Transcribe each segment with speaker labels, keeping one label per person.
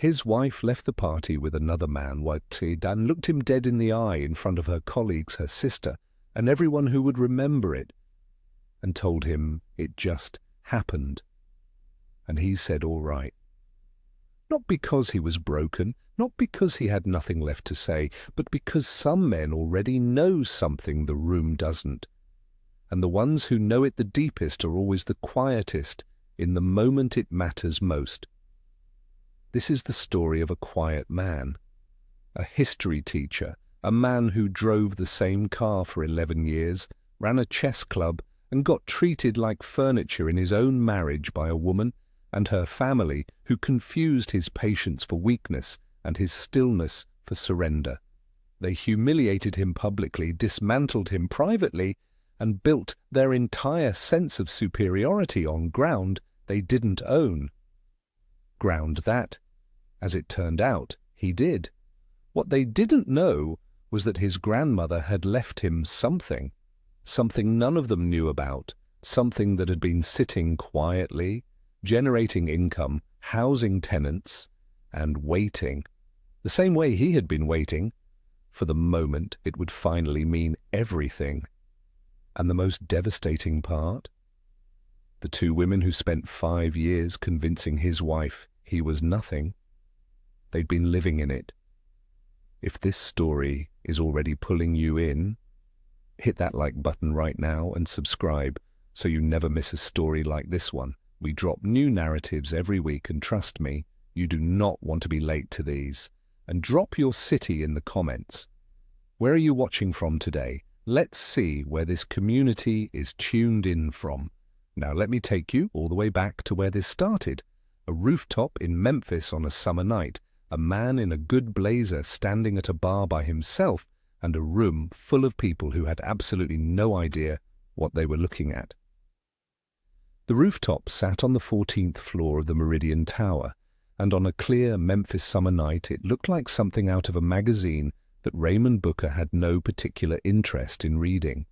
Speaker 1: His wife left the party with another man, Wajid, and looked him dead in the eye in front of her colleagues, her sister, and everyone who would remember it, and told him it just happened. And he said all right. Not because he was broken, not because he had nothing left to say, but because some men already know something the room doesn't. And the ones who know it the deepest are always the quietest in the moment it matters most. This is the story of a quiet man, a history teacher, a man who drove the same car for 11 years, ran a chess club, and got treated like furniture in his own marriage by a woman and her family who confused his patience for weakness and his stillness for surrender. They humiliated him publicly, dismantled him privately, and built their entire sense of superiority on ground they didn't own. Ground that, as it turned out, he did. What they didn't know was that his grandmother had left him something none of them knew about, something that had been sitting quietly, generating income, housing tenants, and waiting, the same way he had been waiting, for the moment it would finally mean everything. And the most devastating part? The two women who spent 5 years convincing his wife he was nothing, they'd been living in it. If this story is already pulling you in, hit that like button right now and subscribe so you never miss a story like this one. We drop new narratives every week, and trust me, you do not want to be late to these. And drop your city in the comments. Where are you watching from today? Let's see where this community is tuned in from. Now let me take you all the way back to where this started. A rooftop in Memphis on a summer night, a man in a good blazer standing at a bar by himself, and a room full of people who had absolutely no idea what they were looking at. The rooftop sat on the 14th floor of the Meridian Tower, and on a clear Memphis summer night it looked like something out of a magazine that Raymond Booker had no particular interest in reading.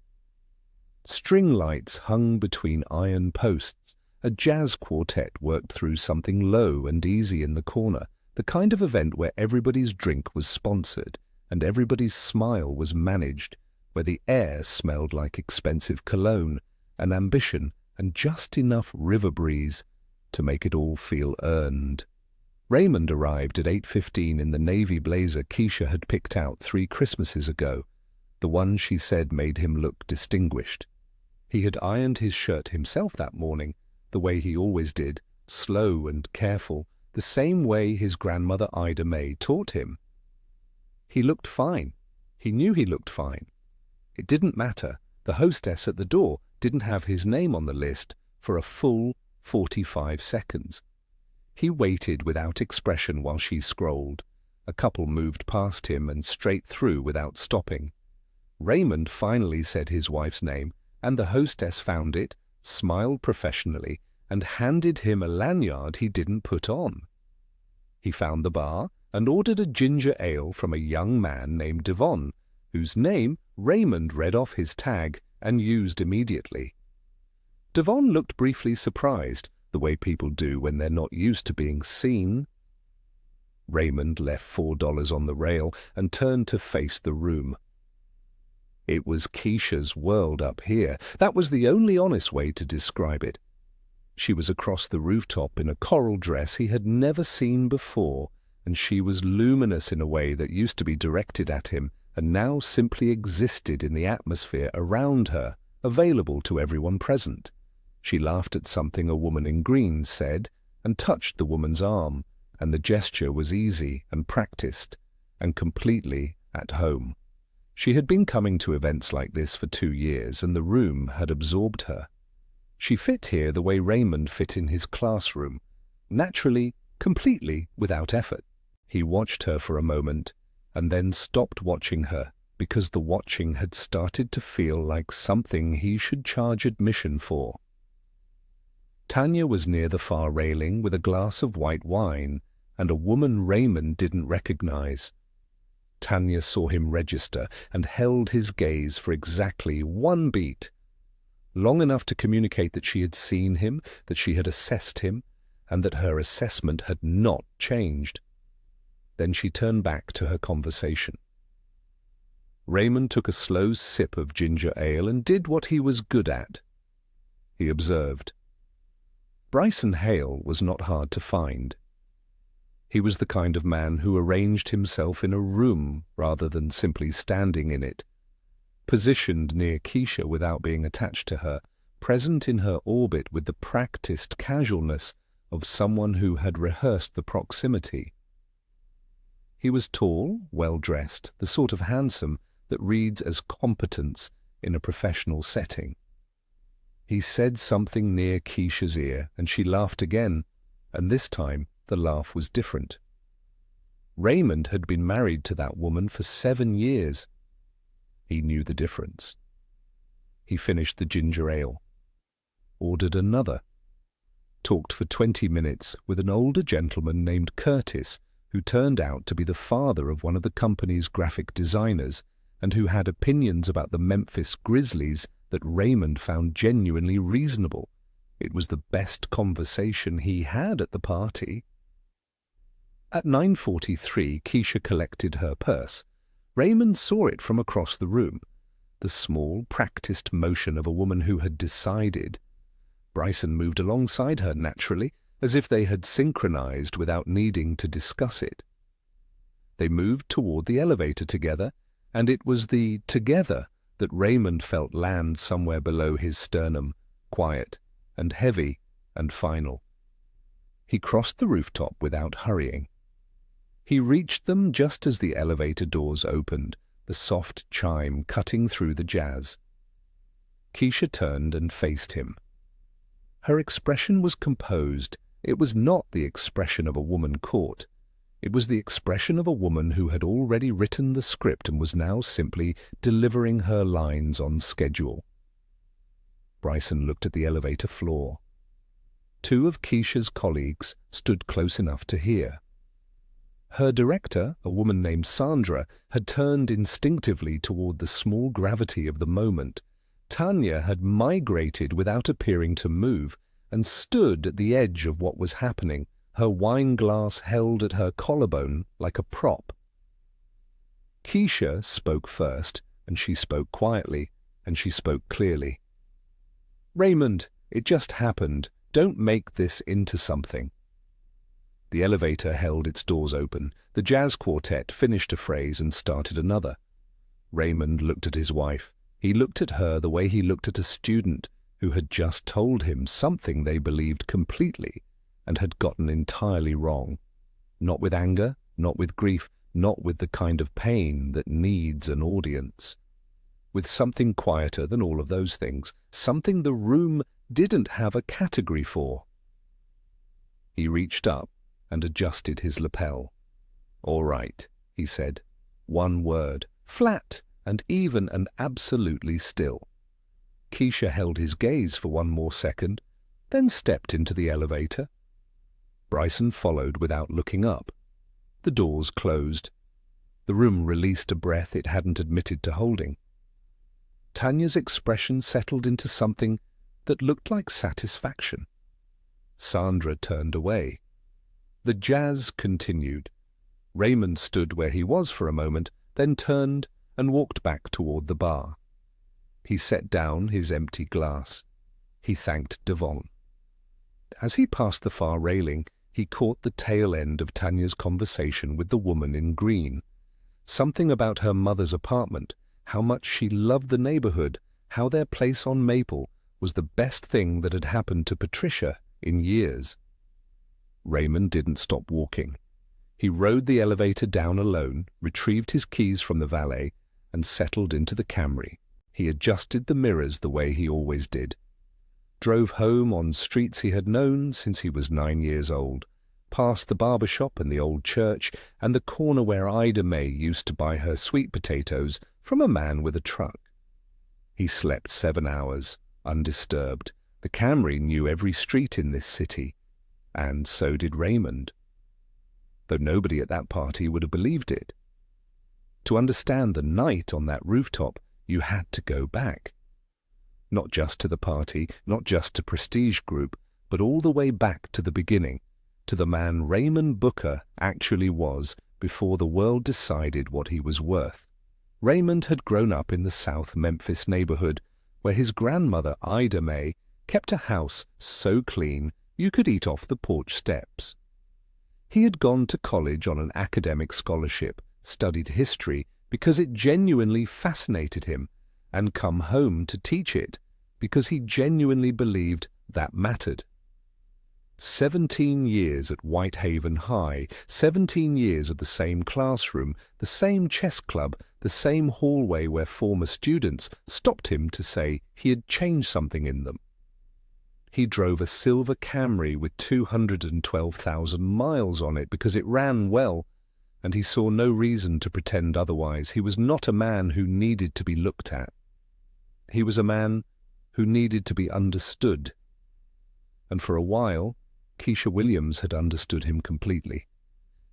Speaker 1: String lights hung between iron posts, a jazz quartet worked through something low and easy in the corner, the kind of event where everybody's drink was sponsored and everybody's smile was managed, where the air smelled like expensive cologne and ambition and just enough river breeze to make it all feel earned. Raymond arrived at 8:15 in the navy blazer Keisha had picked out 3 Christmases ago, the one she said made him look distinguished. He had ironed his shirt himself that morning, the way he always did, slow and careful, the same way his grandmother Ida May taught him. He looked fine. He knew he looked fine. It didn't matter. The hostess at the door didn't have his name on the list for a full 45 seconds. He waited without expression while she scrolled. A couple moved past him and straight through without stopping. Raymond finally said his wife's name, and the hostess found it, smiled professionally, and handed him a lanyard he didn't put on. He found the bar and ordered a ginger ale from a young man named Devon, whose name Raymond read off his tag and used immediately. Devon looked briefly surprised, the way people do when they're not used to being seen. Raymond left $4 on the rail and turned to face the room. It was Keisha's world up here. That was the only honest way to describe it. She was across the rooftop in a coral dress he had never seen before, and she was luminous in a way that used to be directed at him and now simply existed in the atmosphere around her, available to everyone present. She laughed at something a woman in green said and touched the woman's arm, and the gesture was easy and practiced and completely at home. She had been coming to events like this for 2 years, and the room had absorbed her. She fit here the way Raymond fit in his classroom, naturally, completely, without effort. He watched her for a moment, and then stopped watching her, because the watching had started to feel like something he should charge admission for. Tanya was near the far railing with a glass of white wine, and a woman Raymond didn't recognize. Tanya saw him register and held his gaze for exactly 1 beat, long enough to communicate that she had seen him, that she had assessed him, and that her assessment had not changed. Then she turned back to her conversation. Raymond took a slow sip of ginger ale and did what he was good at. He observed. Bryson Hale was not hard to find. He was the kind of man who arranged himself in a room rather than simply standing in it, positioned near Keisha without being attached to her, present in her orbit with the practiced casualness of someone who had rehearsed the proximity. He was tall, well-dressed, the sort of handsome that reads as competence in a professional setting. He said something near Keisha's ear, and she laughed again, and this time the laugh was different. Raymond had been married to that woman for 7 years. He knew the difference. He finished the ginger ale, ordered another, talked for 20 minutes with an older gentleman named Curtis, who turned out to be the father of one of the company's graphic designers and who had opinions about the Memphis Grizzlies that Raymond found genuinely reasonable. It was the best conversation he had at the party. At 9:43, Keisha collected her purse. Raymond saw it from across the room, the small, practiced motion of a woman who had decided. Bryson moved alongside her naturally, as if they had synchronized without needing to discuss it. They moved toward the elevator together, and it was the together that Raymond felt land somewhere below his sternum, quiet and heavy and final. He crossed the rooftop without hurrying. He reached them just as the elevator doors opened, the soft chime cutting through the jazz. Keisha turned and faced him. Her expression was composed. It was not the expression of a woman caught. It was the expression of a woman who had already written the script and was now simply delivering her lines on schedule. Bryson looked at the elevator floor. 2 of Keisha's colleagues stood close enough to hear. Her director, a woman named Sandra, had turned instinctively toward the small gravity of the moment. Tanya had migrated without appearing to move and stood at the edge of what was happening, her wine glass held at her collarbone like a prop. Keisha spoke first, and she spoke quietly, and she spoke clearly. "Raymond, it just happened. Don't make this into something." The elevator held its doors open. The jazz quartet finished a phrase and started another. Raymond looked at his wife. He looked at her the way he looked at a student who had just told him something they believed completely and had gotten entirely wrong. Not with anger, not with grief, not with the kind of pain that needs an audience. With something quieter than all of those things, something the room didn't have a category for. He reached up and adjusted his lapel. "All right," he said. One word, flat and even and absolutely still. Keisha held his gaze for one more second, then stepped into the elevator. Bryson followed without looking up. The doors closed. The room released a breath it hadn't admitted to holding. Tanya's expression settled into something that looked like satisfaction. Sandra turned away. The jazz continued. Raymond stood where he was for a moment, then turned and walked back toward the bar. He set down his empty glass. He thanked Devon. As he passed the far railing, he caught the tail end of Tanya's conversation with the woman in green. Something about her mother's apartment, how much she loved the neighborhood, how their place on Maple was the best thing that had happened to Patricia in years. Raymond didn't stop walking. He rode the elevator down alone, retrieved his keys from the valet, and settled into the Camry. He adjusted the mirrors the way he always did. Drove home on streets he had known since he was 9 years old, past the barber shop and the old church and the corner where Ida May used to buy her sweet potatoes from a man with a truck. He slept 7 hours, undisturbed. The Camry knew every street in this city, and so did Raymond, though nobody at that party would have believed it. To understand the night on that rooftop, you had to go back. Not just to the party, not just to Prestige Group, but all the way back to the beginning, to the man Raymond Booker actually was before the world decided what he was worth. Raymond had grown up in the South Memphis neighborhood, where his grandmother, Ida May, kept a house so clean you could eat off the porch steps. He had gone to college on an academic scholarship, studied history because it genuinely fascinated him, and come home to teach it because he genuinely believed that mattered. 17 years at Whitehaven High, 17 years of the same classroom, the same chess club, the same hallway where former students stopped him to say he had changed something in them. He drove a silver Camry with 212,000 miles on it because it ran well, and he saw no reason to pretend otherwise. He was not a man who needed to be looked at. He was a man who needed to be understood. And for a while, Keisha Williams had understood him completely.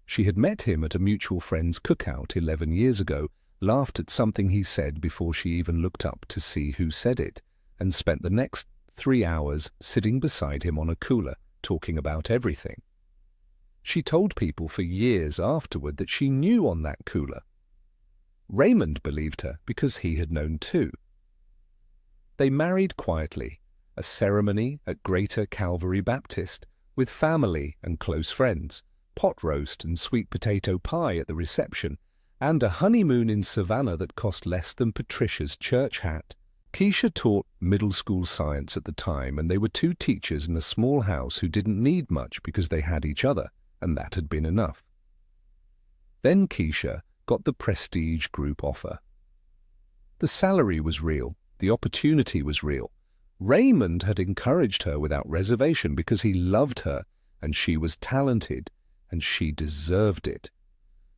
Speaker 1: She had met him at a mutual friend's cookout 11 years ago, laughed at something he said before she even looked up to see who said it, and spent the next 3 hours sitting beside him on a cooler, talking about everything. She told people for years afterward that she knew on that cooler. Raymond believed her because he had known too. They married quietly, a ceremony at Greater Calvary Baptist, with family and close friends, pot roast and sweet potato pie at the reception, and a honeymoon in Savannah that cost less than Patricia's church hat. Keisha taught middle school science at the time, and they were two teachers in a small house who didn't need much because they had each other, and that had been enough. Then Keisha got the Prestige Group offer. The salary was real, the opportunity was real. Raymond had encouraged her without reservation because he loved her, and she was talented, and she deserved it.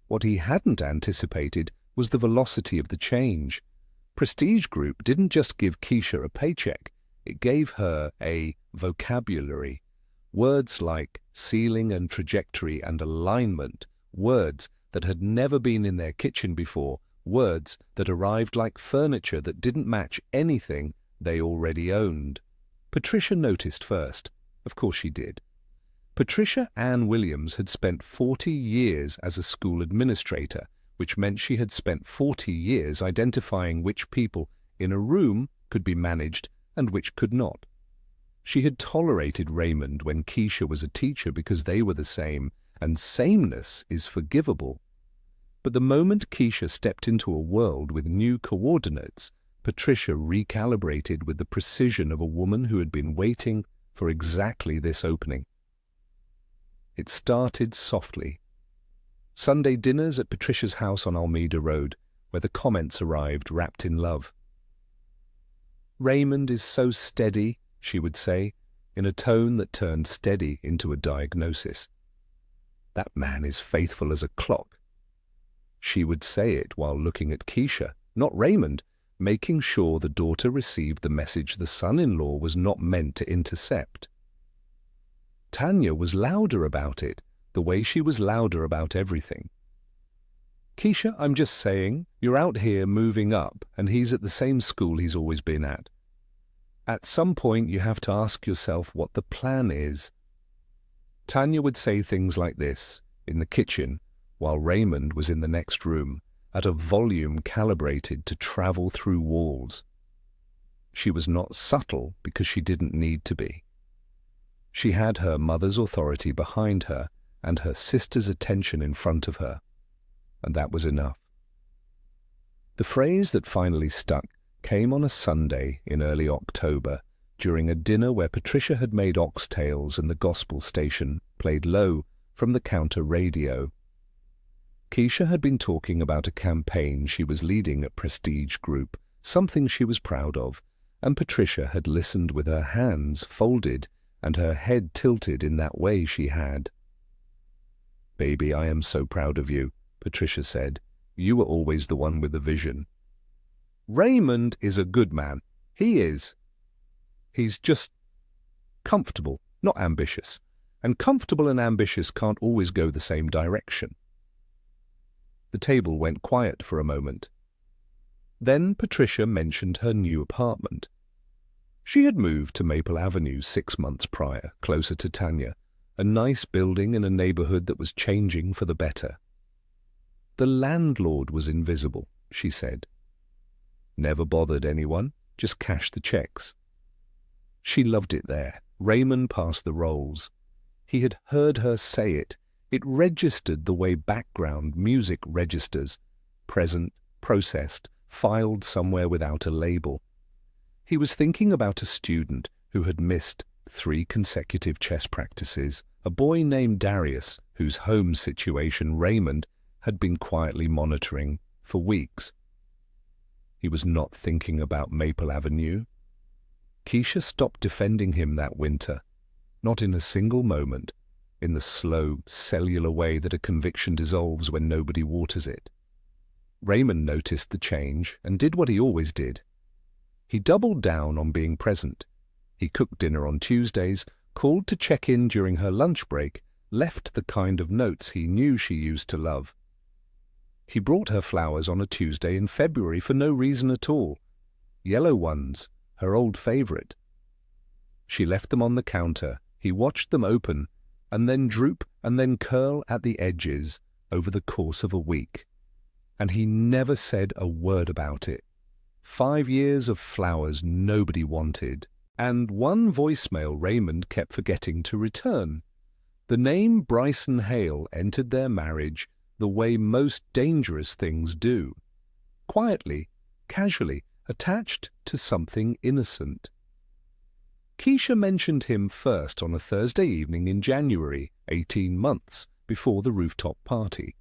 Speaker 1: What he hadn't anticipated was the velocity of the change. Prestige Group didn't just give Keisha a paycheck, it gave her a vocabulary. Words like ceiling and trajectory and alignment, words that had never been in their kitchen before, words that arrived like furniture that didn't match anything they already owned. Patricia noticed first. Of course she did. Patricia Ann Williams had spent 40 years as a school administrator, which meant she had spent 40 years identifying which people in a room could be managed and which could not. She had tolerated Raymond when Keisha was a teacher because they were the same, and sameness is forgivable. But the moment Keisha stepped into a world with new coordinates, Patricia recalibrated with the precision of a woman who had been waiting for exactly this opening. It started softly. Sunday dinners at Patricia's house on Almeida Road, where the comments arrived wrapped in love. "Raymond is so steady," she would say, in a tone that turned steady into a diagnosis. "That man is faithful as a clock." She would say it while looking at Keisha, not Raymond, making sure the daughter received the message the son-in-law was not meant to intercept. Tanya was louder about it, the way she was louder about everything. "Keisha, I'm just saying, you're out here moving up, and he's at the same school he's always been at. At some point you have to ask yourself what the plan is." Tanya would say things like this, in the kitchen, while Raymond was in the next room, at a volume calibrated to travel through walls. She was not subtle because she didn't need to be. She had her mother's authority behind her and her sister's attention in front of her, and that was enough. The phrase that finally stuck came on a Sunday in early October during a dinner where Patricia had made oxtails and the gospel station played low from the counter radio. Keisha had been talking about a campaign she was leading at Prestige Group, something she was proud of, and Patricia had listened with her hands folded and her head tilted in that way she had. "Baby, I am so proud of you," Patricia said. "You were always the one with the vision." "Raymond is a good man. He is. He's just comfortable, not ambitious. And comfortable and ambitious can't always go the same direction." The table went quiet for a moment. Then Patricia mentioned her new apartment. She had moved to Maple Avenue 6 months prior, closer to Tanya, a nice building in a neighborhood that was changing for the better. The landlord was invisible, she said. Never bothered anyone, just cashed the checks. She loved it there. Raymond passed the rolls. He had heard her say it. It registered the way background music registers, present, processed, filed somewhere without a label. He was thinking about a student who had missed 3 consecutive chess practices, a boy named Darius, whose home situation Raymond had been quietly monitoring for weeks. He was not thinking about Maple Avenue. Keisha stopped defending him that winter, not in a single moment, in the slow, cellular way that a conviction dissolves when nobody waters it. Raymond noticed the change and did what he always did. He doubled down on being present. He cooked dinner on Tuesdays, called to check in during her lunch break, left the kind of notes he knew she used to love. He brought her flowers on a Tuesday in February for no reason at all. Yellow ones, her old favorite. She left them on the counter. He watched them open, and then droop and then curl at the edges over the course of a week. And he never said a word about it. 5 years of flowers nobody wanted, and 1 voicemail Raymond kept forgetting to return. The name Bryson Hale entered their marriage the way most dangerous things do. Quietly, casually, attached to something innocent. Keisha mentioned him first on a Thursday evening in January, 18 months before the rooftop party.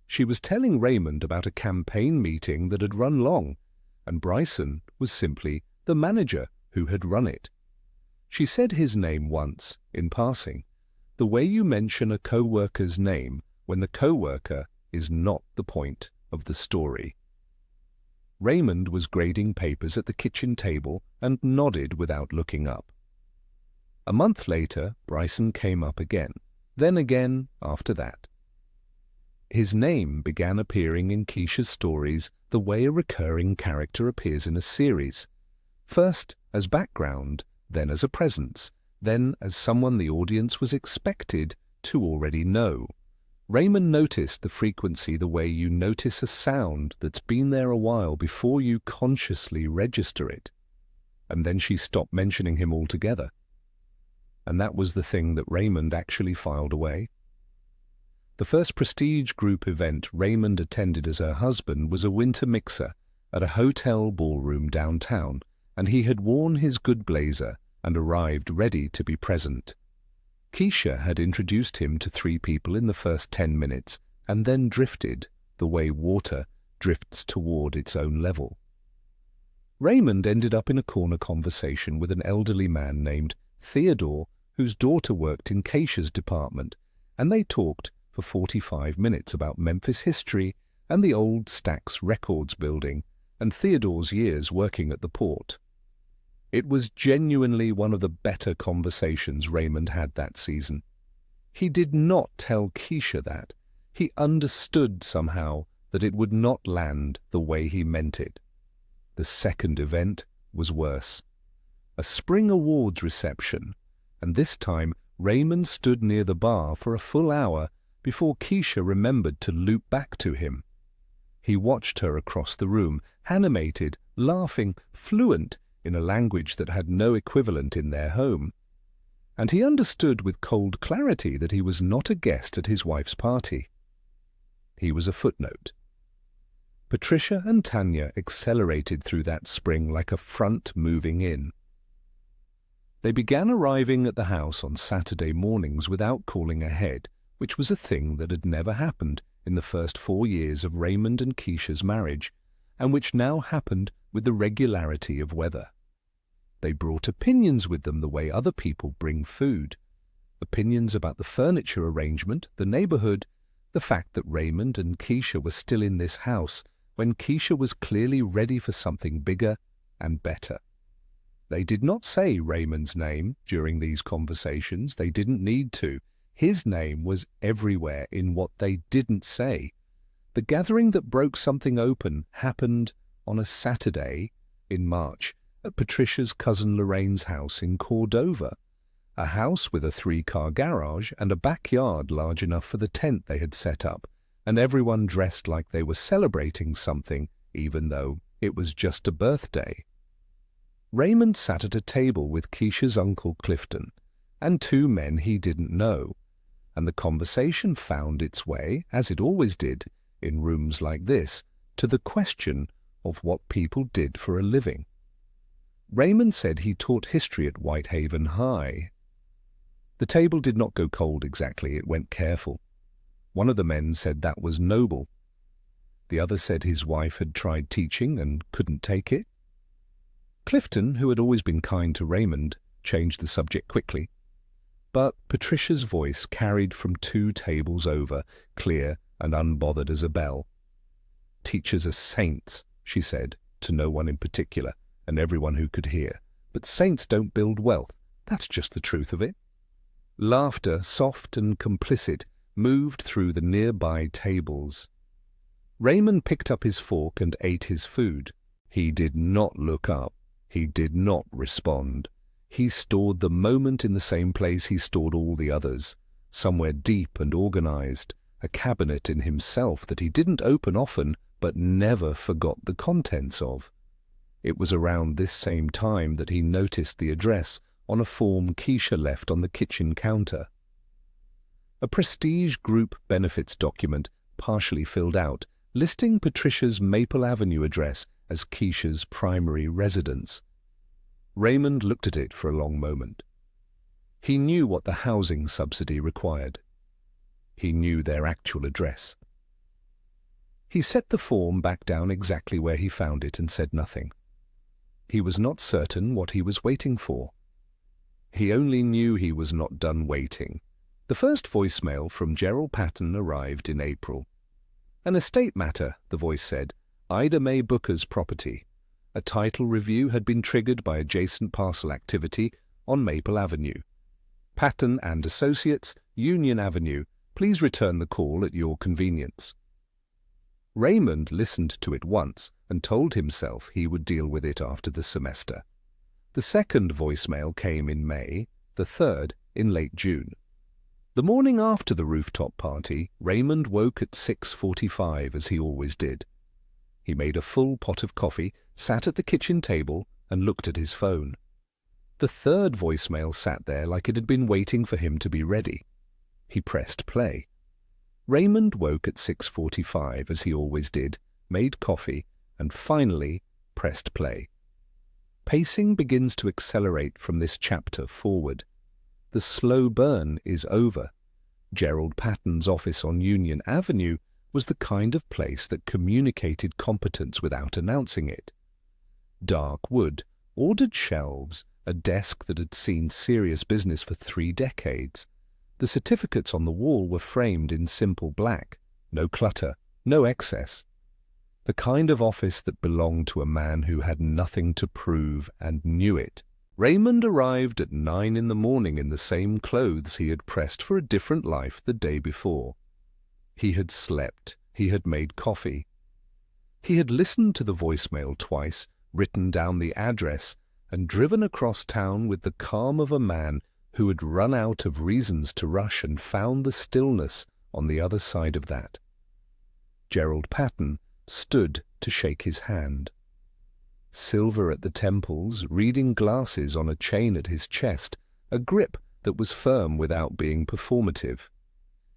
Speaker 1: She was telling Raymond about a campaign meeting that had run long, and Bryson was simply the manager who had run it. She said his name once, in passing, the way you mention a co-worker's name when the co-worker is not the point of the story. Raymond was grading papers at the kitchen table and nodded without looking up. A month later, Bryson came up again, then again after that. His name began appearing in Keisha's stories the way a recurring character appears in a series, first as background, then as a presence, then as someone the audience was expected to already know. Raymond noticed the frequency the way you notice a sound that's been there a while before you consciously register it. And then she stopped mentioning him altogether. And that was the thing that Raymond actually filed away. The first prestige group event Raymond attended as her husband was a winter mixer at a hotel ballroom downtown, and he had worn his good blazer and arrived ready to be present. Keisha had introduced him to 3 people in the first 10 minutes and then drifted the way water drifts toward its own level. Raymond ended up in a corner conversation with an elderly man named Theodore, whose daughter worked in Keisha's department, and they talked for 45 minutes about Memphis history and the old Stax Records building and Theodore's years working at the port. It was genuinely one of the better conversations Raymond had that season. He did not tell Keisha that. He understood somehow that it would not land the way he meant it. The second event was worse. A spring awards reception, and this time Raymond stood near the bar for a full hour before Keisha remembered to loop back to him. He watched her across the room, animated, laughing, fluent, in a language that had no equivalent in their home. And he understood with cold clarity that he was not a guest at his wife's party. He was a footnote. Patricia and Tanya accelerated through that spring like a front moving in. They began arriving at the house on Saturday mornings without calling ahead, which was a thing that had never happened in the first 4 years of Raymond and Keisha's marriage, and which now happened with the regularity of weather. They brought opinions with them the way other people bring food. Opinions about the furniture arrangement, the neighborhood, the fact that Raymond and Keisha were still in this house when Keisha was clearly ready for something bigger and better. They did not say Raymond's name during these conversations. They didn't need to. His name was everywhere in what they didn't say. The gathering that broke something open happened on a Saturday in March at Patricia's cousin Lorraine's house in Cordova, a house with a 3-car garage and a backyard large enough for the tent they had set up, and everyone dressed like they were celebrating something, even though it was just a birthday. Raymond sat at a table with Keisha's uncle Clifton and two men he didn't know, and the conversation found its way, as it always did, in rooms like this, to the question of what people did for a living. Raymond said he taught history at Whitehaven High. The table did not go cold exactly, it went careful. One of the men said that was noble. The other said his wife had tried teaching and couldn't take it. Clifton, who had always been kind to Raymond, changed the subject quickly. But Patricia's voice carried from two tables over, clear and unbothered as a bell. "Teachers are saints," she said, to no one in particular, and everyone who could hear. "But saints don't build wealth. That's just the truth of it." Laughter, soft and complicit, moved through the nearby tables. Raymond picked up his fork and ate his food. He did not look up. He did not respond. He stored the moment in the same place he stored all the others, somewhere deep and organized, a cabinet in himself that he didn't open often but never forgot the contents of. It was around this same time that he noticed the address on a form Keisha left on the kitchen counter. A Prestige Group benefits document, partially filled out, listing Patricia's Maple Avenue address as Keisha's primary residence. Raymond looked at it for a long moment. He knew what the housing subsidy required. He knew their actual address. He set the form back down exactly where he found it and said nothing. He was not certain what he was waiting for. He only knew he was not done waiting. The first voicemail from Gerald Patton arrived in April. "An estate matter," the voice said. "Ida May Booker's property. A title review had been triggered by adjacent parcel activity on Maple Avenue. Patton and Associates, Union Avenue. Please return the call at your convenience." Raymond listened to it once and told himself he would deal with it after the semester. The second voicemail came in May, the third in late June. The morning after the rooftop party, Raymond woke at 6:45 as he always did. He made a full pot of coffee, sat at the kitchen table, and looked at his phone. The third voicemail sat there like it had been waiting for him to be ready. He pressed play. Raymond woke at 6:45 as he always did, made coffee, and finally pressed play. Pacing begins to accelerate from this chapter forward. The slow burn is over. Gerald Patton's office on Union Avenue was the kind of place that communicated competence without announcing it. Dark wood, ordered shelves, a desk that had seen serious business for 3 decades. The certificates on the wall were framed in simple black. No clutter, no excess. The kind of office that belonged to a man who had nothing to prove and knew it. Raymond arrived at 9 in the morning in the same clothes he had pressed for a different life the day before. He had slept. He had made coffee. He had listened to the voicemail twice, written down the address, and driven across town with the calm of a man who had run out of reasons to rush and found the stillness on the other side of that. Gerald Patton stood to shake his hand. Silver at the temples, reading glasses on a chain at his chest, a grip that was firm without being performative.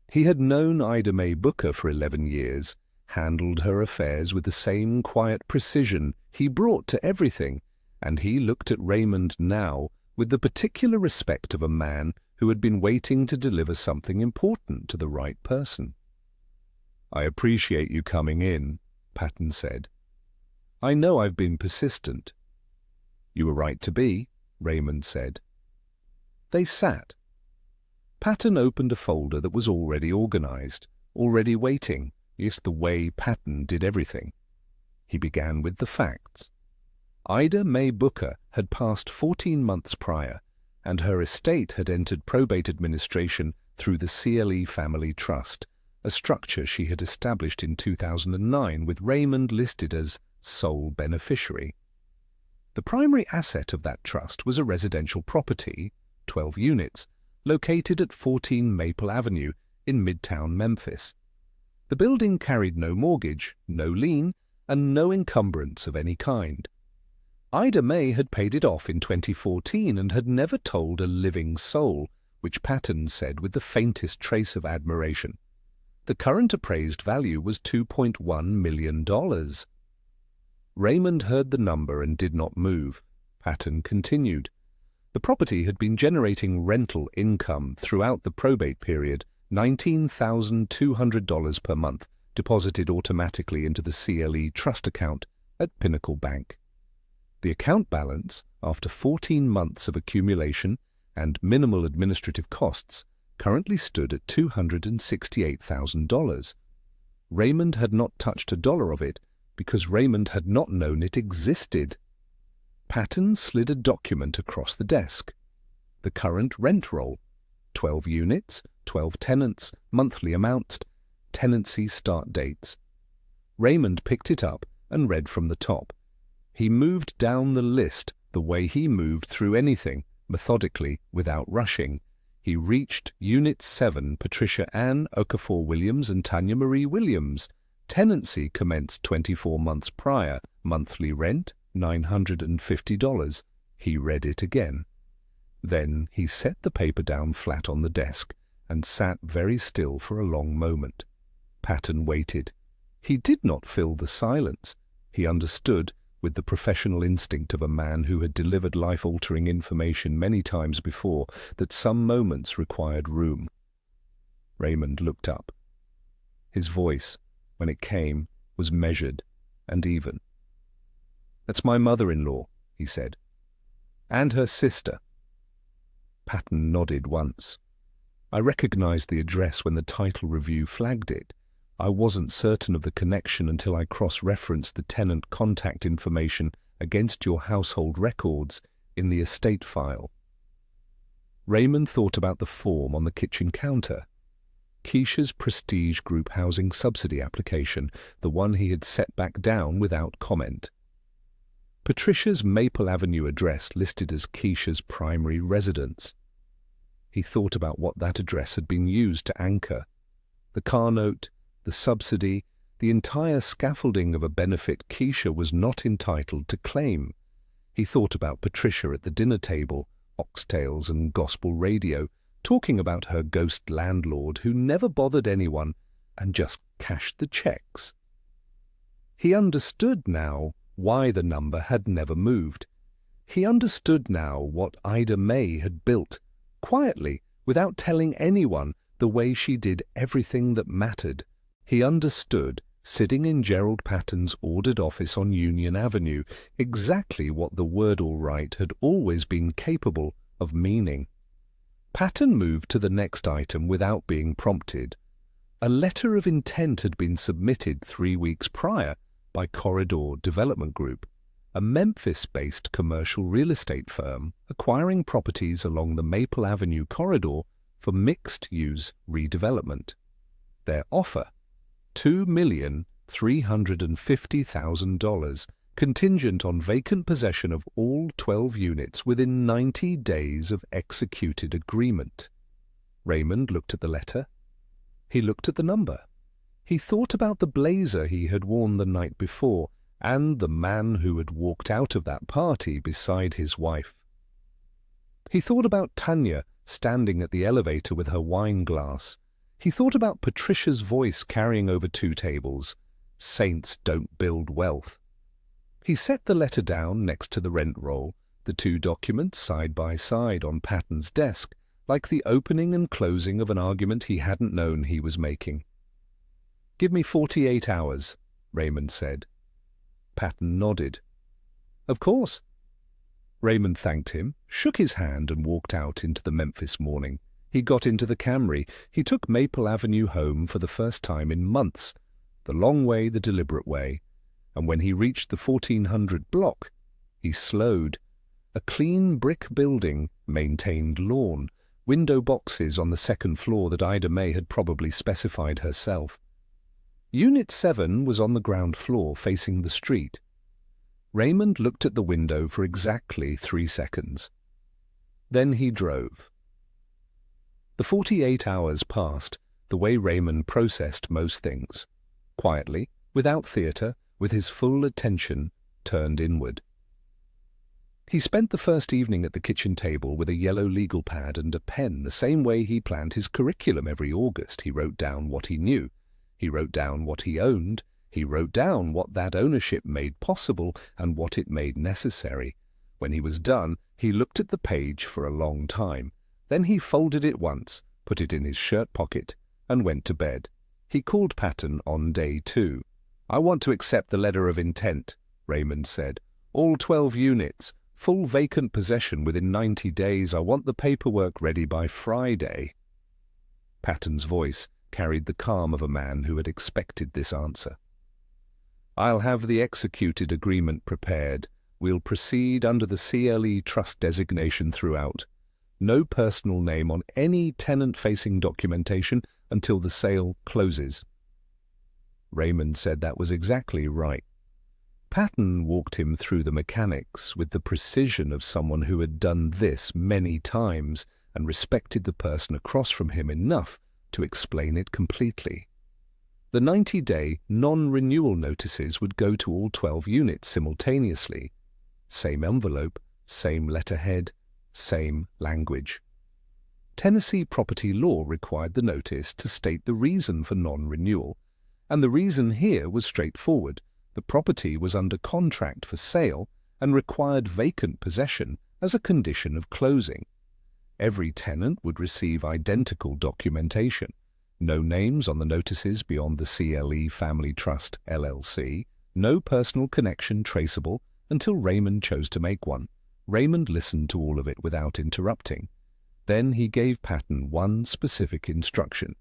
Speaker 1: He had known Ida May Booker for 11 years, handled her affairs with the same quiet precision he brought to everything, and he looked at Raymond now with the particular respect of a man who had been waiting to deliver something important to the right person. "I appreciate you coming in," Patton said. "I know I've been persistent." "You were right to be," Raymond said. They sat. Patton opened a folder that was already organized, already waiting, yes, the way Patton did everything. He began with the facts. Ida May Booker had passed 14 months prior, and her estate had entered probate administration through the CLE Family Trust, a structure she had established in 2009 with Raymond listed as sole beneficiary. The primary asset of that trust was a residential property, 12 units, located at 14 Maple Avenue in Midtown Memphis. The building carried no mortgage, no lien, and no encumbrance of any kind. Ida May had paid it off in 2014 and had never told a living soul, which Patton said with the faintest trace of admiration. The current appraised value was $2.1 million. Raymond heard the number and did not move. Patton continued. The property had been generating rental income throughout the probate period, $19,200 per month, deposited automatically into the CLE trust account at Pinnacle Bank. The account balance, after 14 months of accumulation and minimal administrative costs, currently stood at $268,000. Raymond had not touched a dollar of it because Raymond had not known it existed. Patton slid a document across the desk. The current rent roll, 12 units, 12 tenants, monthly amounts, tenancy start dates. Raymond picked it up and read from the top. He moved down the list the way he moved through anything, methodically, without rushing. He reached Unit 7, Patricia Ann Okafor Williams and Tanya Marie Williams. Tenancy commenced 24 months prior. Monthly rent, $950. He read it again. Then he set the paper down flat on the desk and sat very still for a long moment. Patton waited. He did not fill the silence. He understood, with the professional instinct of a man who had delivered life-altering information many times before, that some moments required room. Raymond looked up. His voice, when it came, was measured and even. "That's my mother-in-law," he said. "And her sister." Patton nodded once. "I recognized the address when the title review flagged it. I wasn't certain of the connection until I cross-referenced the tenant contact information against your household records in the estate file." Raymond thought about the form on the kitchen counter. Keisha's Prestige Group Housing Subsidy application, the one he had set back down without comment. Patricia's Maple Avenue address listed as Keisha's primary residence. He thought about what that address had been used to anchor. The car note, the subsidy, the entire scaffolding of a benefit Keisha was not entitled to claim. He thought about Patricia at the dinner table, oxtails and gospel radio, talking about her ghost landlord who never bothered anyone and just cashed the checks. He understood now why the number had never moved. He understood now what Ida May had built, quietly, without telling anyone, the way she did everything that mattered. He understood, sitting in Gerald Patton's ordered office on Union Avenue, exactly what the word "all right" had always been capable of meaning. Patton moved to the next item without being prompted. A letter of intent had been submitted 3 weeks prior by Corridor Development Group, a Memphis-based commercial real estate firm acquiring properties along the Maple Avenue corridor for mixed-use redevelopment. Their offer, $2,350,000, contingent on vacant possession of all 12 units within 90 days of executed agreement. Raymond looked at the letter. He looked at the number. He thought about the blazer he had worn the night before and the man who had walked out of that party beside his wife. He thought about Tanya standing at the elevator with her wine glass. He thought about Patricia's voice carrying over 2 tables. Saints don't build wealth. He set the letter down next to the rent roll, the 2 documents side by side on Patton's desk, like the opening and closing of an argument he hadn't known he was making. "Give me 48 hours, Raymond said. Patton nodded. "Of course." Raymond thanked him, shook his hand and walked out into the Memphis morning. He got into the Camry. He took Maple Avenue home for the first time in months, the long way, the deliberate way, and when he reached the 1400 block, he slowed. A clean brick building, maintained lawn, window boxes on the second floor that Ida May had probably specified herself. Unit 7 was on the ground floor facing the street. Raymond looked at the window for exactly 3 seconds. Then he drove. The 48 hours passed. the way Raymond processed most things. Quietly, without theatre, with his full attention turned inward. He spent the first evening at the kitchen table with a yellow legal pad and a pen, the same way he planned his curriculum every August. He wrote down what he knew. He wrote down what he owned. He wrote down what that ownership made possible and what it made necessary. When he was done, he looked at the page for a long time. Then he folded it once, put it in his shirt pocket, and went to bed. He called Patton on day 2. "I want to accept the letter of intent," Raymond said. "All 12 units. Full vacant possession within 90 days. I want the paperwork ready by Friday." Patton's voice carried the calm of a man who had expected this answer. "I'll have the executed agreement prepared. We'll proceed under the CLE trust designation throughout. No personal name on any tenant-facing documentation until the sale closes." Raymond said that was exactly right. Patton walked him through the mechanics with the precision of someone who had done this many times and respected the person across from him enough to explain it completely. The 90-day non-renewal notices would go to all 12 units simultaneously. Same envelope, same letterhead, same language. Tennessee property law required the notice to state the reason for non-renewal, and the reason here was straightforward. The property was under contract for sale and required vacant possession as a condition of closing. Every tenant would receive identical documentation. No names on the notices beyond the CLE Family Trust, LLC. No personal connection traceable until Raymond chose to make one. Raymond listened to all of it without interrupting. Then he gave Patton one specific instruction.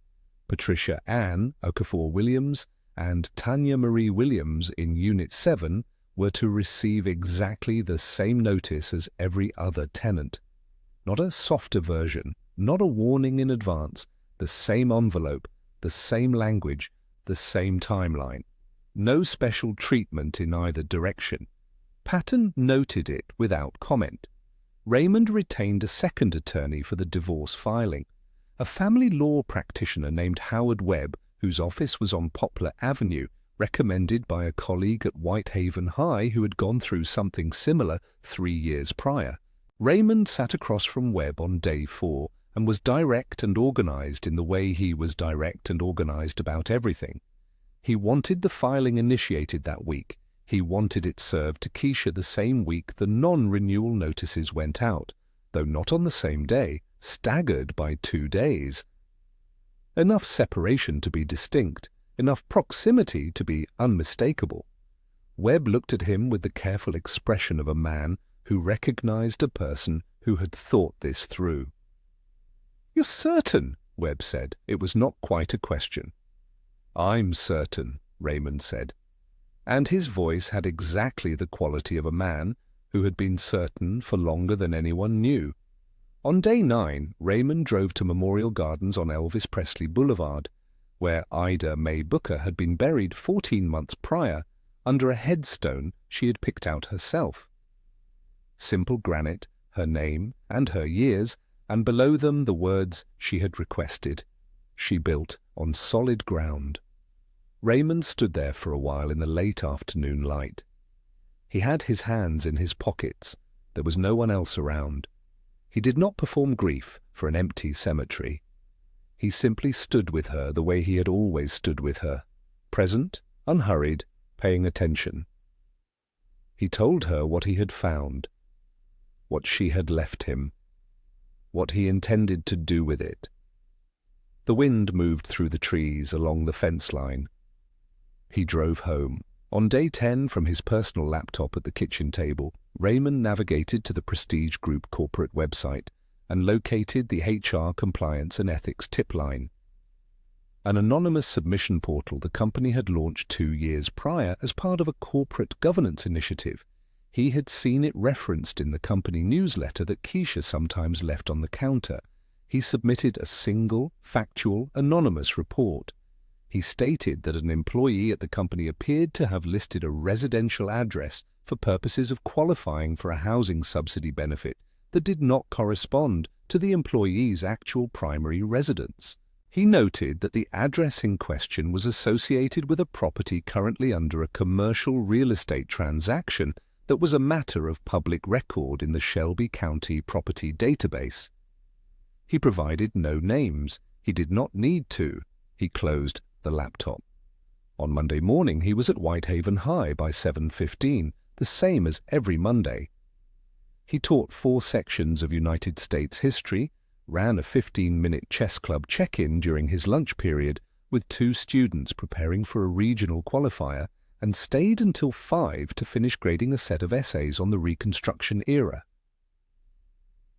Speaker 1: Patricia Ann Okafor Williams and Tanya Marie Williams in Unit 7 were to receive exactly the same notice as every other tenant. Not a softer version, not a warning in advance, the same envelope, the same language, the same timeline. No special treatment in either direction. Patton noted it without comment. Raymond retained a second attorney for the divorce filing, a family law practitioner named Howard Webb, whose office was on Poplar Avenue, recommended by a colleague at Whitehaven High who had gone through something similar 3 years prior. Raymond sat across from Webb on day 4 and was direct and organized in the way he was direct and organized about everything. He wanted the filing initiated that week. He wanted it served to Keisha the same week the non-renewal notices went out, though not on the same day, staggered by 2 days. Enough separation to be distinct, enough proximity to be unmistakable. Webb looked at him with the careful expression of a man who recognized a person who had thought this through. "You're certain?" Webb said. It was not quite a question. "I'm certain," Raymond said. And his voice had exactly the quality of a man who had been certain for longer than anyone knew. On day 9, Raymond drove to Memorial Gardens on Elvis Presley Boulevard, where Ida Mae Booker had been buried 14 months prior under a headstone she had picked out herself. Simple granite, her name and her years, and below them the words she had requested. She built on solid ground. Raymond stood there for a while in the late afternoon light. He had his hands in his pockets. There was no one else around. He did not perform grief for an empty cemetery. He simply stood with her the way he had always stood with her, present, unhurried, paying attention. He told her what he had found, what she had left him, what he intended to do with it. The wind moved through the trees along the fence line. He drove home. On day 10, from his personal laptop at the kitchen table, Raymond navigated to the Prestige Group corporate website and located the HR Compliance and Ethics tip line, an anonymous submission portal the company had launched 2 years prior as part of a corporate governance initiative. He had seen it referenced in the company newsletter that Keisha sometimes left on the counter. He submitted a single, factual, anonymous report. He stated that an employee at the company appeared to have listed a residential address for purposes of qualifying for a housing subsidy benefit that did not correspond to the employee's actual primary residence. He noted that the address in question was associated with a property currently under a commercial real estate transaction that was a matter of public record in the Shelby County Property Database. He provided no names. He did not need to. He closed the laptop. On Monday morning, he was at Whitehaven High by 7:15, the same as every Monday. He taught 4 sections of United States history, ran a 15-minute chess club check-in during his lunch period with 2 students preparing for a regional qualifier, and stayed until 5 to finish grading a set of essays on the Reconstruction era.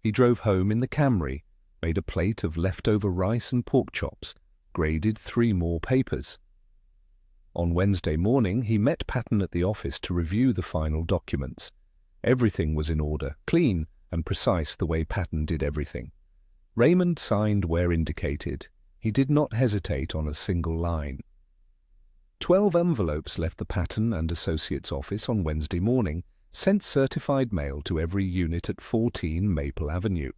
Speaker 1: He drove home in the Camry, made a plate of leftover rice and pork chops, graded 3 more papers. On Wednesday morning, he met Patton at the office to review the final documents. Everything was in order, clean and precise the way Patton did everything. Raymond signed where indicated. He did not hesitate on a single line. 12 envelopes left the Patton and Associates office on Wednesday morning, sent certified mail to every unit at 14 Maple Avenue.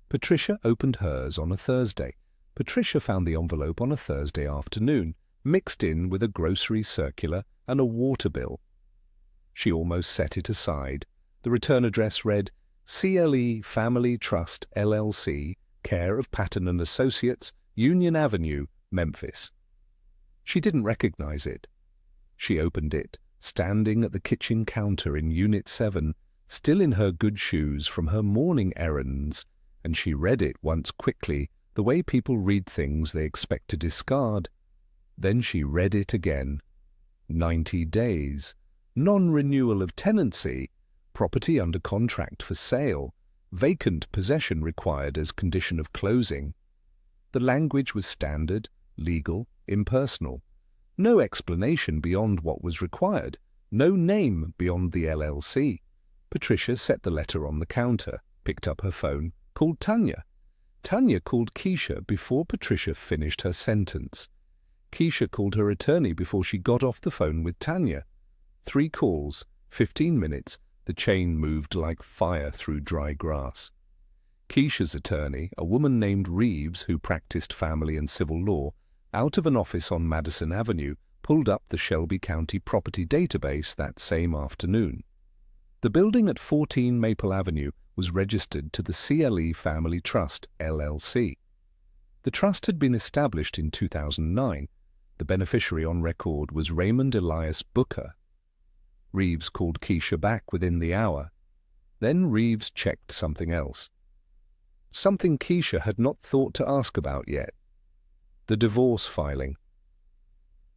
Speaker 1: Patricia opened hers on a Thursday. Patricia found the envelope on a Thursday afternoon, mixed in with a grocery circular and a water bill. She almost set it aside. The return address read, CLE Family Trust, LLC, care of Patton and Associates, Union Avenue, Memphis. She didn't recognize it. She opened it, standing at the kitchen counter in Unit 7, still in her good shoes from her morning errands, and she read it once quickly, the way people read things they expect to discard. Then she read it again. 90 days. Non-renewal of tenancy. Property under contract for sale. Vacant possession required as condition of closing. The language was standard, legal, impersonal. No explanation beyond what was required. No name beyond the LLC. Patricia set the letter on the counter, picked up her phone, called Tanya. Tanya called Keisha before Patricia finished her sentence. Keisha called her attorney before she got off the phone with Tanya. 3 calls, 15 minutes, the chain moved like fire through dry grass. Keisha's attorney, a woman named Reeves who practiced family and civil law, out of an office on Madison Avenue, pulled up the Shelby County Property Database that same afternoon. The building at 14 Maple Avenue was registered to the CLE Family Trust, LLC. The trust had been established in 2009. The beneficiary on record was Raymond Elias Booker. Reeves called Keisha back within the hour. Then Reeves checked something else. Something Keisha had not thought to ask about yet. The divorce filing.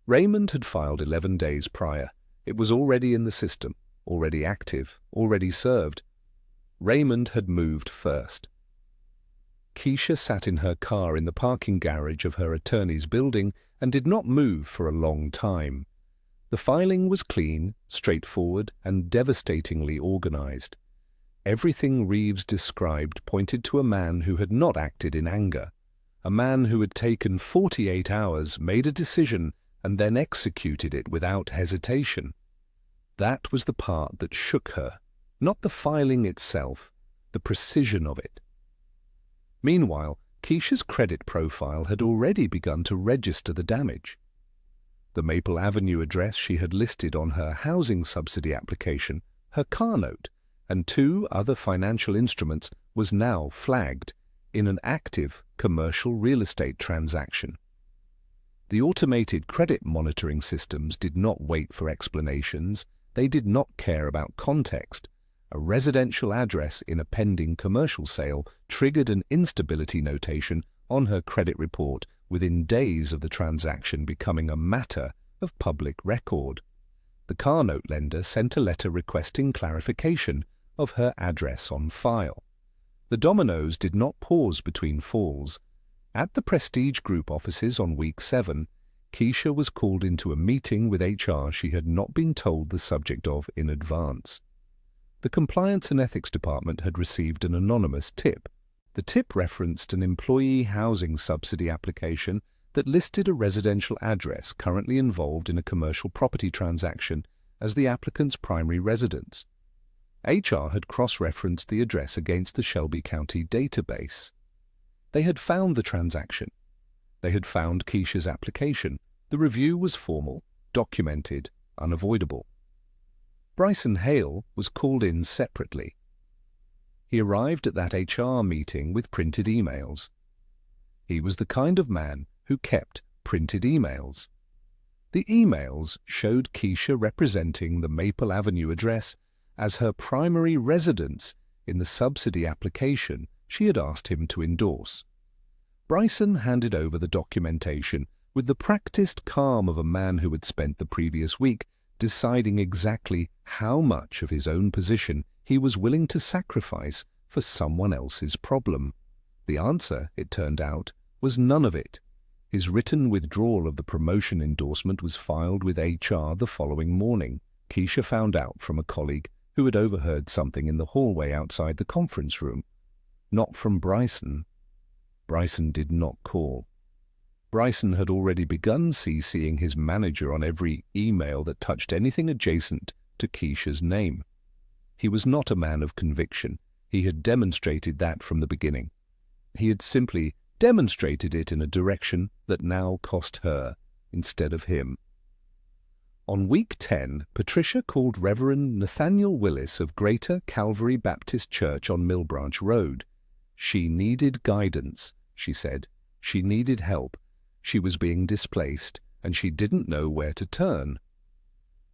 Speaker 1: Raymond had filed 11 days prior. It was already in the system, already active, already served. Raymond had moved first. Keisha sat in her car in the parking garage of her attorney's building and did not move for a long time. The filing was clean, straightforward, and devastatingly organized. Everything Reeves described pointed to a man who had not acted in anger, a man who had taken 48 hours, made a decision, and then executed it without hesitation. That was the part that shook her, not the filing itself, the precision of it. Meanwhile, Keisha's credit profile had already begun to register the damage. The Maple Avenue address she had listed on her housing subsidy application, her car note, and 2 other financial instruments was now flagged in an active commercial real estate transaction. The automated credit monitoring systems did not wait for explanations. They did not care about context. A residential address in a pending commercial sale triggered an instability notation on her credit report within days of the transaction becoming a matter of public record. The car note lender sent a letter requesting clarification of her address on file. The dominoes did not pause between falls. At the Prestige Group offices on week 7, Keisha was called into a meeting with HR she had not been told the subject of in advance. The Compliance and Ethics Department had received an anonymous tip. The tip referenced an employee housing subsidy application that listed a residential address currently involved in a commercial property transaction as the applicant's primary residence. HR had cross-referenced the address against the Shelby County database. They had found the transaction. They had found Keisha's application. The review was formal, documented, unavoidable. Bryson Hale was called in separately. He arrived at that HR meeting with printed emails. He was the kind of man who kept printed emails. The emails showed Keisha representing the Maple Avenue address as her primary residence in the subsidy application she had asked him to endorse. Bryson handed over the documentation with the practiced calm of a man who had spent the previous week deciding exactly how much of his own position he was willing to sacrifice for someone else's problem. The answer, it turned out, was none of it. His written withdrawal of the promotion endorsement was filed with HR the following morning. Keisha found out from a colleague who had overheard something in the hallway outside the conference room. Not from Bryson. Bryson did not call. Bryson had already begun CCing his manager on every email that touched anything adjacent to Keisha's name. He was not a man of conviction. He had demonstrated that from the beginning. He had simply demonstrated it in a direction that now cost her instead of him. On week 10, Patricia called Reverend Nathaniel Willis of Greater Calvary Baptist Church on Millbranch Road. She needed guidance, she said. She needed help. She was being displaced, and she didn't know where to turn.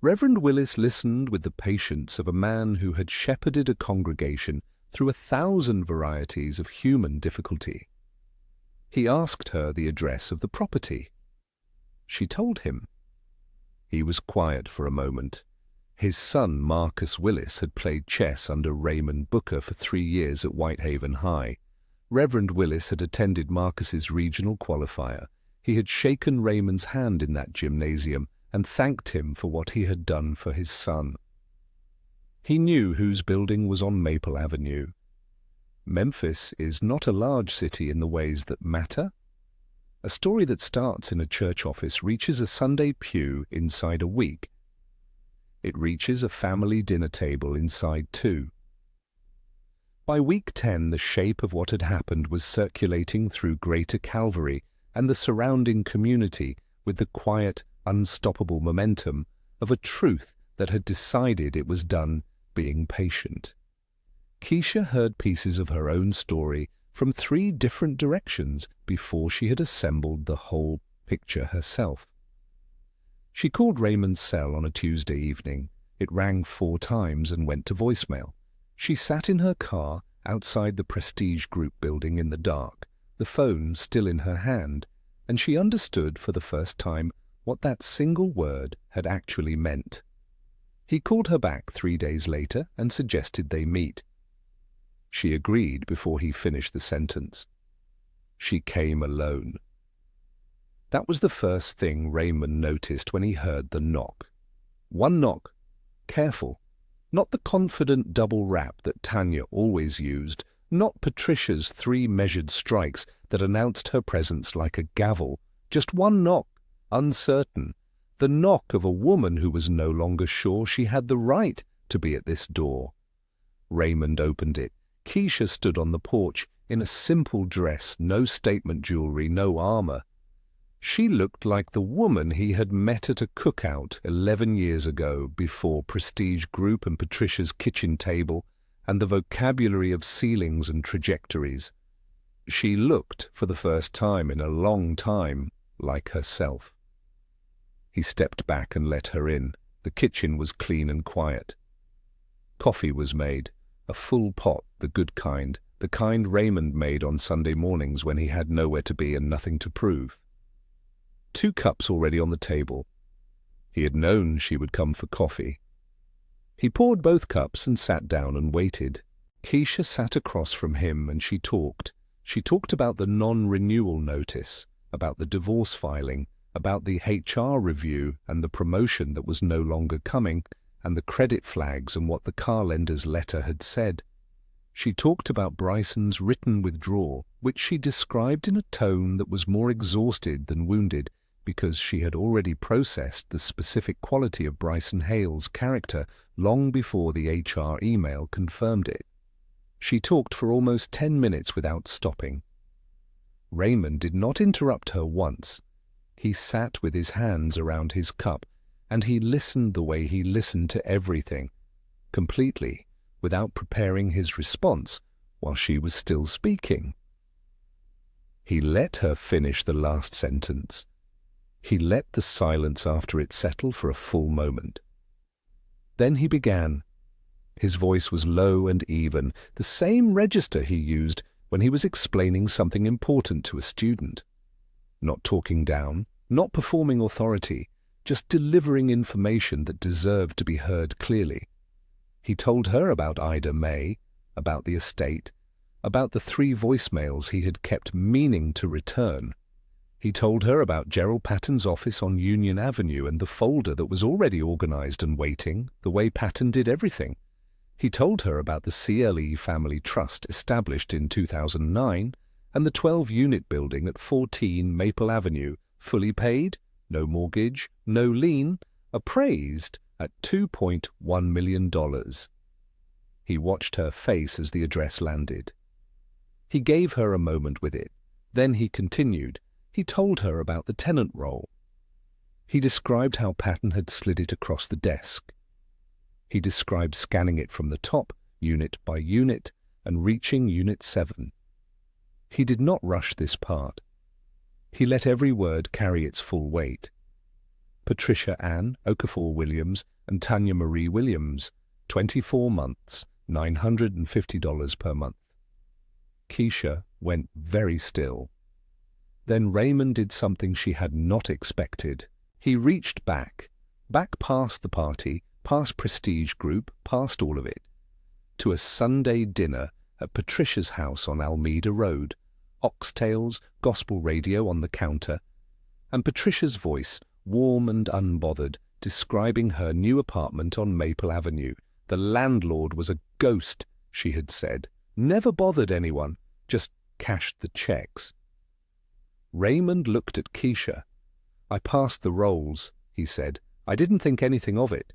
Speaker 1: Reverend Willis listened with the patience of a man who had shepherded a congregation through 1,000 varieties of human difficulty. He asked her the address of the property. She told him. He was quiet for a moment. His son, Marcus Willis, had played chess under Raymond Booker for 3 years at Whitehaven High. Reverend Willis had attended Marcus's regional qualifier. He had shaken Raymond's hand in that gymnasium and thanked him for what he had done for his son. He knew whose building was on Maple Avenue. Memphis is not a large city in the ways that matter. A story that starts in a church office reaches a Sunday pew inside a week. It reaches a family dinner table inside 2. By week 10, the shape of what had happened was circulating through Greater Calvary and the surrounding community with the quiet, unstoppable momentum of a truth that had decided it was done being patient. Keisha heard pieces of her own story from 3 different directions before she had assembled the whole picture herself. She called Raymond's cell on a Tuesday evening. It rang 4 times and went to voicemail. She sat in her car outside the Prestige Group building in the dark, the phone still in her hand, and she understood for the first time what that single word had actually meant. He called her back 3 days later and suggested they meet. She agreed before he finished the sentence. She came alone. That was the first thing Raymond noticed when he heard the knock. One knock. Careful. Not the confident double rap that Tanya always used, not Patricia's 3 measured strikes that announced her presence like a gavel. Just one knock, uncertain. The knock of a woman who was no longer sure she had the right to be at this door. Raymond opened it. Keisha stood on the porch in a simple dress, no statement jewelry, no armor. She looked like the woman he had met at a cookout 11 years ago before Prestige Group and Patricia's kitchen table and the vocabulary of ceilings and trajectories. She looked, for the first time in a long time, like herself. He stepped back and let her in. The kitchen was clean and quiet. Coffee was made, a full pot, the good kind, the kind Raymond made on Sunday mornings when he had nowhere to be and nothing to prove. 2 cups already on the table. He had known she would come for coffee. He poured both cups and sat down and waited. Keisha sat across from him and she talked. She talked about the non-renewal notice, about the divorce filing, about the HR review and the promotion that was no longer coming, and the credit flags and what the car lender's letter had said. She talked about Bryson's written withdrawal, which she described in a tone that was more exhausted than wounded, because she had already processed the specific quality of Bryson Hale's character long before the HR email confirmed it. She talked for almost 10 minutes without stopping. Raymond did not interrupt her once. He sat with his hands around his cup, and he listened the way he listened to everything, completely, without preparing his response while she was still speaking. He let her finish the last sentence. He let the silence after it settle for a full moment. Then he began. His voice was low and even, the same register he used when he was explaining something important to a student. Not talking down, not performing authority, just delivering information that deserved to be heard clearly. He told her about Ida May, about the estate, about the 3 voicemails he had kept meaning to return. He told her about Gerald Patton's office on Union Avenue and the folder that was already organized and waiting, the way Patton did everything. He told her about the CLE Family Trust established in 2009 and the 12-unit building at 14 Maple Avenue, fully paid, no mortgage, no lien, appraised at $2.1 million. He watched her face as the address landed. He gave her a moment with it. Then he continued. He told her about the tenant roll. He described how Patton had slid it across the desk. He described scanning it from the top, unit by unit, and reaching Unit 7. He did not rush this part. He let every word carry its full weight. Patricia Ann Okafor Williams and Tanya Marie Williams, 24 months, $950 per month. Keisha went very still. Then Raymond did something she had not expected. He reached back past the party, past Prestige Group, past all of it, to a Sunday dinner at Patricia's house on Almeida Road, oxtails, gospel radio on the counter, and Patricia's voice, warm and unbothered, describing her new apartment on Maple Avenue. The landlord was a ghost, she had said. Never bothered anyone, just cashed the checks. Raymond looked at Keisha. I passed the rolls, he said. I didn't think anything of it.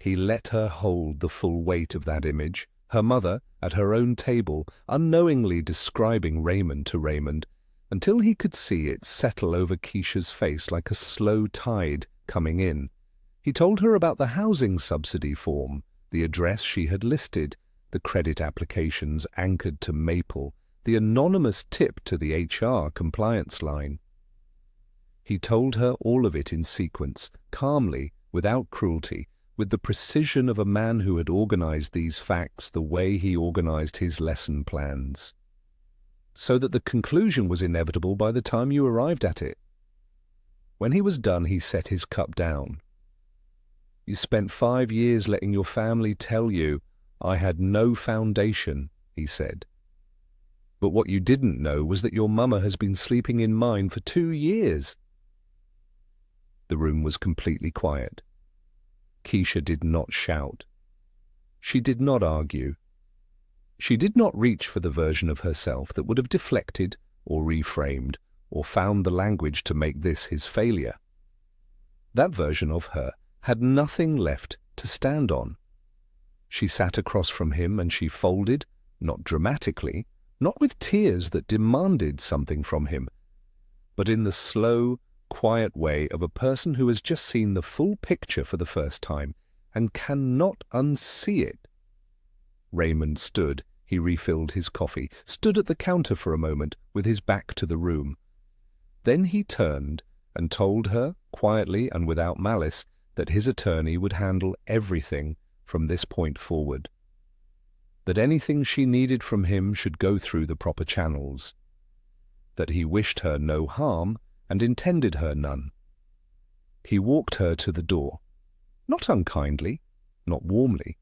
Speaker 1: He let her hold the full weight of that image, her mother, at her own table, unknowingly describing Raymond to Raymond, until he could see it settle over Keisha's face like a slow tide coming in. He told her about the housing subsidy form, the address she had listed, the credit applications anchored to Maple, the anonymous tip to the HR compliance line. He told her all of it in sequence, calmly, without cruelty, with the precision of a man who had organized these facts the way he organized his lesson plans, so that the conclusion was inevitable by the time you arrived at it. When he was done, he set his cup down. You spent 5 years letting your family tell you I had no foundation, he said. But what you didn't know was that your mama has been sleeping in mine for 2 years. The room was completely quiet. Keisha did not shout. She did not argue. She did not reach for the version of herself that would have deflected or reframed or found the language to make this his failure. That version of her had nothing left to stand on. She sat across from him and she folded, not dramatically, not with tears that demanded something from him, but in the slow, quiet way of a person who has just seen the full picture for the first time and cannot unsee it. Raymond stood. He refilled his coffee, stood at the counter for a moment with his back to the room. Then he turned and told her, quietly and without malice, that his attorney would handle everything from this point forward, that anything she needed from him should go through the proper channels, that he wished her no harm and intended her none. He walked her to the door, not unkindly, not warmly.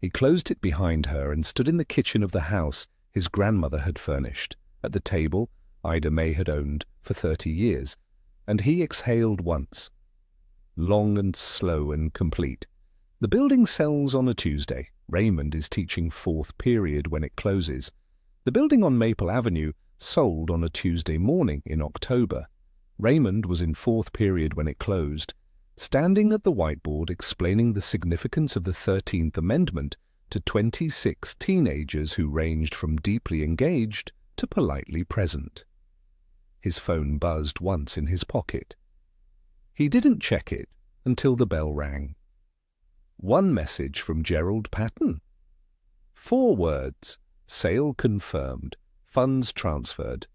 Speaker 1: He closed it behind her and stood in the kitchen of the house his grandmother had furnished, at the table Ida May had owned for 30 years, and he exhaled once, long and slow and complete. The building sells on a Tuesday. Raymond is teaching 4th period when it closes. The building on Maple Avenue sold on a Tuesday morning in October. Raymond was in 4th period when it closed, standing at the whiteboard explaining the significance of the 13th Amendment to 26 teenagers who ranged from deeply engaged to politely present. His phone buzzed once in his pocket. He didn't check it until the bell rang. One message from Gerald Patton. 4 words: sale confirmed, funds transferred.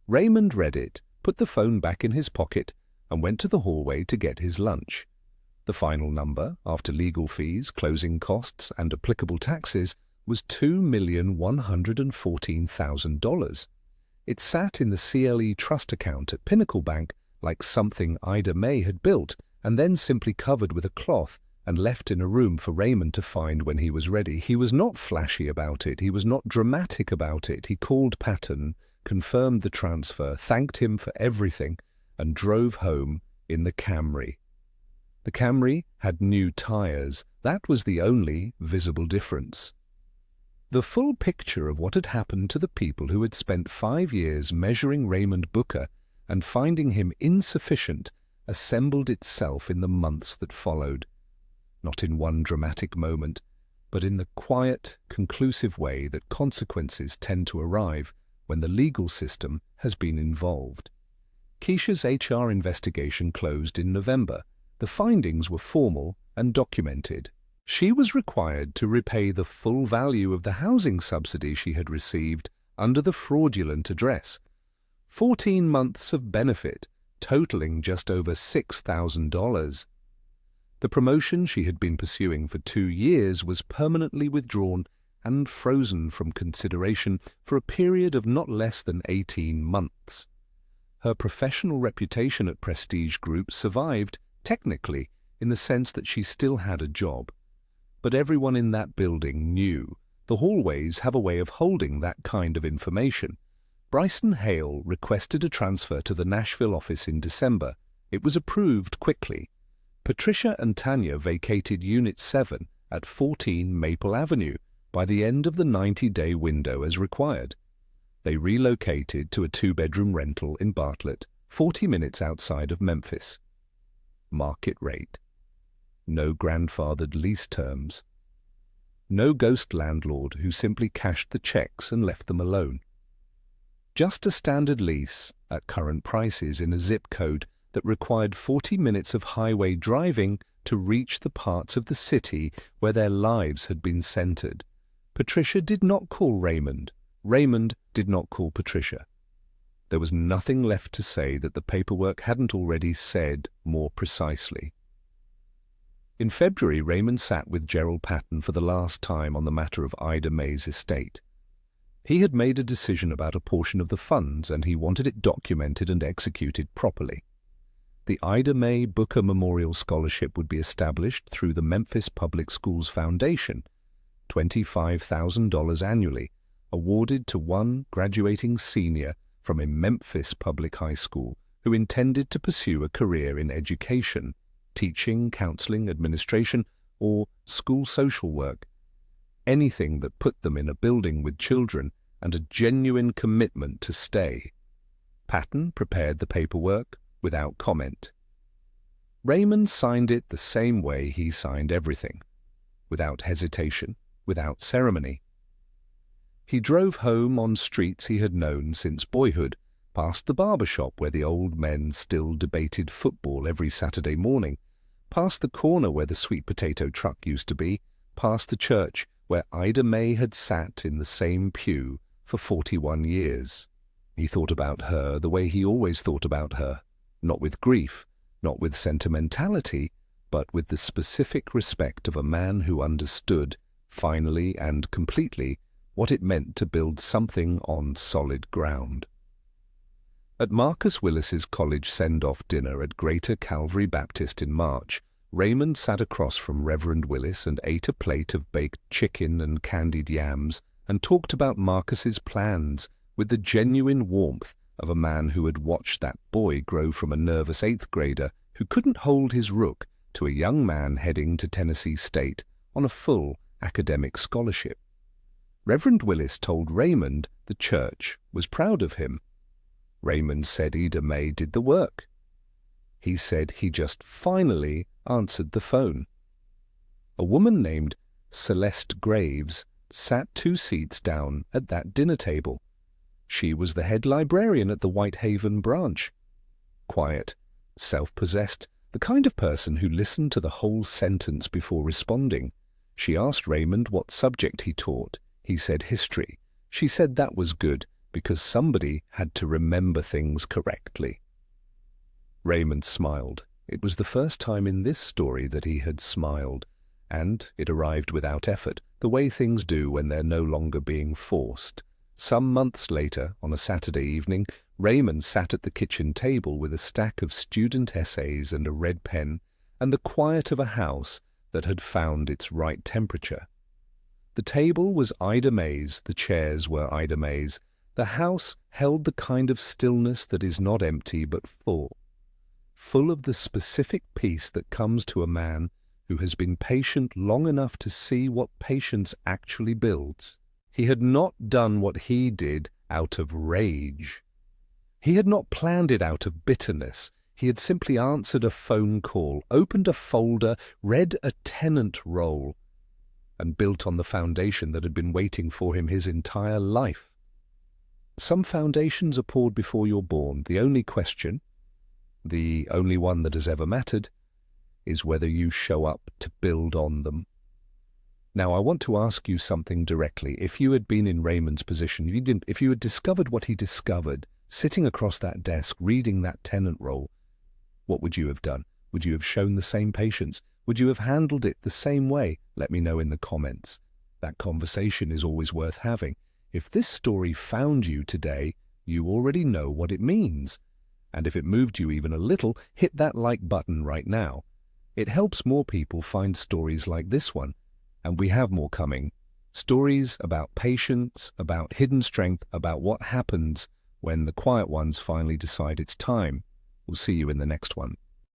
Speaker 1: Raymond read it, put the phone back in his pocket, and went to the hallway to get his lunch. The final number, after legal fees, closing costs, and applicable taxes, was $2,114,000. It sat in the CLE trust account at Pinnacle Bank like something Ida May had built and then simply covered with a cloth and left in a room for Raymond to find when he was ready. He was not flashy about it. He was not dramatic about it. He called Patton, confirmed the transfer, thanked him for everything, and drove home in the Camry. The Camry had new tires. That was the only visible difference. The full picture of what had happened to the people who had spent 5 years measuring Raymond Booker and finding him insufficient assembled itself in the months that followed. Not in one dramatic moment, but in the quiet, conclusive way that consequences tend to arrive when the legal system has been involved. Keisha's HR investigation closed in November. The findings were formal and documented. She was required to repay the full value of the housing subsidy she had received under the fraudulent address. 14 months of benefit, totaling just over $6,000. The promotion she had been pursuing for 2 years was permanently withdrawn and frozen from consideration for a period of not less than 18 months. Her professional reputation at Prestige Group survived, technically, in the sense that she still had a job. But everyone in that building knew. The hallways have a way of holding that kind of information. Bryson Hale requested a transfer to the Nashville office in December. It was approved quickly. Patricia and Tanya vacated Unit 7 at 14 Maple Avenue by the end of the 90-day window as required. They relocated to a 2-bedroom rental in Bartlett, 40 minutes outside of Memphis. Market rate. No grandfathered lease terms. No ghost landlord who simply cashed the checks and left them alone. Just a standard lease at current prices in a zip code that required 40 minutes of highway driving to reach the parts of the city where their lives had been centered. Patricia did not call Raymond. Raymond did not call Patricia. There was nothing left to say that the paperwork hadn't already said more precisely. In February, Raymond sat with Gerald Patton for the last time on the matter of Ida May's estate. He had made a decision about a portion of the funds, and he wanted it documented and executed properly. The Ida May Booker Memorial Scholarship would be established through the Memphis Public Schools Foundation, $25,000 annually, awarded to one graduating senior from a Memphis public high school who intended to pursue a career in education, teaching, counseling, administration, or school social work. Anything that put them in a building with children and a genuine commitment to stay. Patton prepared the paperwork without comment. Raymond signed it the same way he signed everything, without hesitation, without ceremony. He drove home on streets he had known since boyhood, past the barber shop where the old men still debated football every Saturday morning, past the corner where the sweet potato truck used to be, past the church where Ida May had sat in the same pew for 41 years. He thought about her the way he always thought about her, not with grief, not with sentimentality, but with the specific respect of a man who understood, finally and completely, what it meant to build something on solid ground. At Marcus Willis's college send-off dinner at Greater Calvary Baptist in March, Raymond sat across from Reverend Willis and ate a plate of baked chicken and candied yams and talked about Marcus's plans with the genuine warmth of a man who had watched that boy grow from a nervous 8th grader who couldn't hold his rook to a young man heading to Tennessee State on a full academic scholarship. Reverend Willis told Raymond the church was proud of him. Raymond said Ida May did the work. He said he just finally answered the phone. A woman named Celeste Graves sat 2 seats down at that dinner table. She was the head librarian at the Whitehaven branch. Quiet, self-possessed, the kind of person who listened to the whole sentence before responding. She asked Raymond what subject he taught. He said history. She said that was good, because somebody had to remember things correctly. Raymond smiled. It was the first time in this story that he had smiled, and it arrived without effort, the way things do when they're no longer being forced. Some months later, on a Saturday evening, Raymond sat at the kitchen table with a stack of student essays and a red pen, and the quiet of a house that had found its right temperature. The table was Ida May's, the chairs were Ida May's. The house held the kind of stillness that is not empty but full of the specific peace that comes to a man who has been patient long enough to see what patience actually builds. He had not done what he did out of rage. He had not planned it out of bitterness. He had simply answered a phone call, opened a folder, read a tenant roll, and built on the foundation that had been waiting for him his entire life. Some foundations are poured before you're born. The only question, the only one that has ever mattered, is whether you show up to build on them. Now, I want to ask you something directly. If you had been in Raymond's position, if you had discovered what he discovered, sitting across that desk, reading that tenant roll, what would you have done? Would you have shown the same patience? Would you have handled it the same way? Let me know in the comments. That conversation is always worth having. If this story found you today, you already know what it means. And if it moved you even a little, hit that like button right now. It helps more people find stories like this one. And we have more coming. Stories about patience, about hidden strength, about what happens when the quiet ones finally decide it's time. We'll see you in the next one.